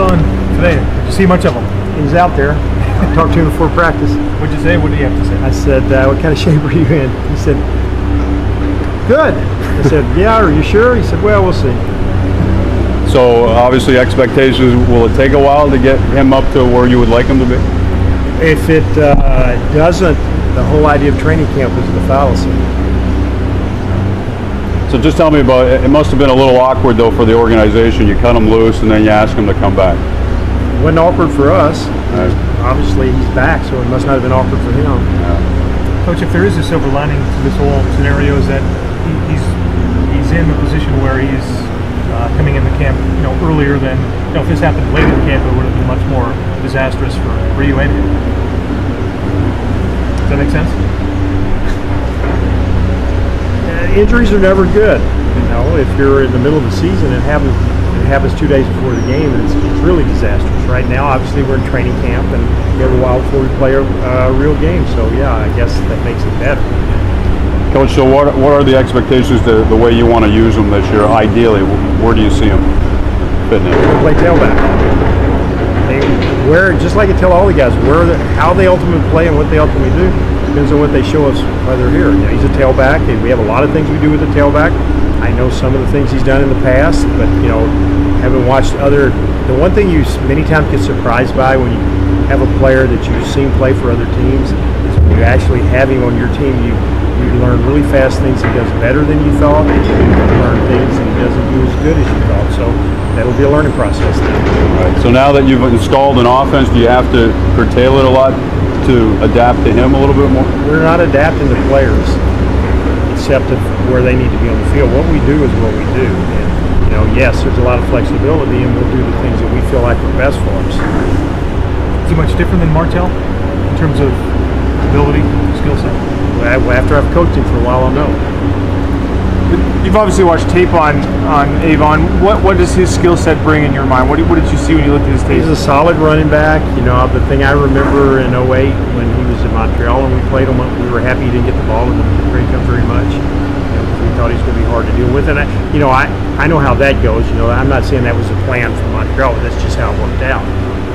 Avon today? Did you see much of him? He's out there. I talked to him before practice. What'd you say? What did he have to say? I said, what kind of shape are you in? He said, good. I said, yeah, are you sure? He said, well, we'll see. So obviously expectations, will it take a while to get him up to where you would like him to be? If it doesn't, the whole idea of training camp is the fallacy. So just tell me about it. It must have been a little awkward though for the organization. You cut him loose and then you ask him to come back. It wasn't awkward for us. Obviously he's back, so it must not have been awkward for him. Coach, if there is a silver lining to this whole scenario, is that he's in the position where he's coming in the camp, earlier than, if this happened later in camp, it would have been much more disastrous for you and him. Does that make sense? Injuries are never good. If you're in the middle of the season, it happens 2 days before the game, and it's really disastrous. Right now, obviously, we're in training camp, and we have a while before we play a real game. So, yeah, I guess that makes it better. Coach, so what are the expectations to the way you want to use him this year? Ideally, where do you see him fitting in? Play tailback. Just like I tell all the guys, how they ultimately play and what they ultimately do depends on what they show us while they're here. He's a tailback, and we have a lot of things we do with the tailback. I know some of the things he's done in the past, but haven't watched other. The one thing you many times get surprised by when you have a player that you've seen play for other teams is when you actually have him on your team, you learn really fast things he does better than you thought, and you learn things that he doesn't do as good as you thought. So that'll be a learning process then. Right. So now that you've installed an offense, do you have to curtail it a lot to adapt to him a little bit more? We're not adapting to players, except where they need to be on the field. What we do is what we do. And, yes, there's a lot of flexibility, and we'll do the things that we feel like are best for us. Is he much different than Martell in terms of ability, skill set? After I've coached him for a while, I'll know. You've obviously watched tape on Avon. What does his skill set bring in your mind? What did you see when you looked at his tape? He's a solid running back. The thing I remember in 08 when he was in Montreal and we played him, we were happy he didn't get the ball in the green cup very much. We thought he was going to be hard to deal with. And I know how that goes. I'm not saying that was a plan for Montreal, but that's just how it worked out.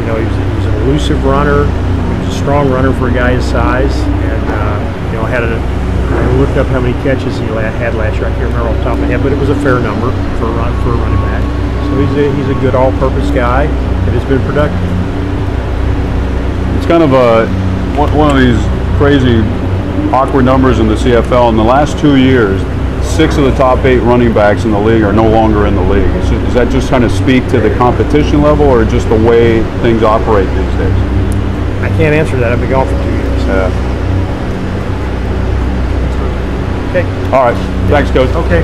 He was an elusive runner. He was a strong runner for a guy his size, and I looked up how many catches he had last year. I can't remember off the top of my head, but it was a fair number for a running back. So he's a good all-purpose guy that has been productive. It's kind of one of these crazy, awkward numbers in the CFL. In the last 2 years, 6 of the top 8 running backs in the league are no longer in the league. Does that just kind of speak to the competition level, or just the way things operate these days? I can't answer that. I've been gone for 2 years. Yeah. Okay. All right. Thanks, Coach. Okay.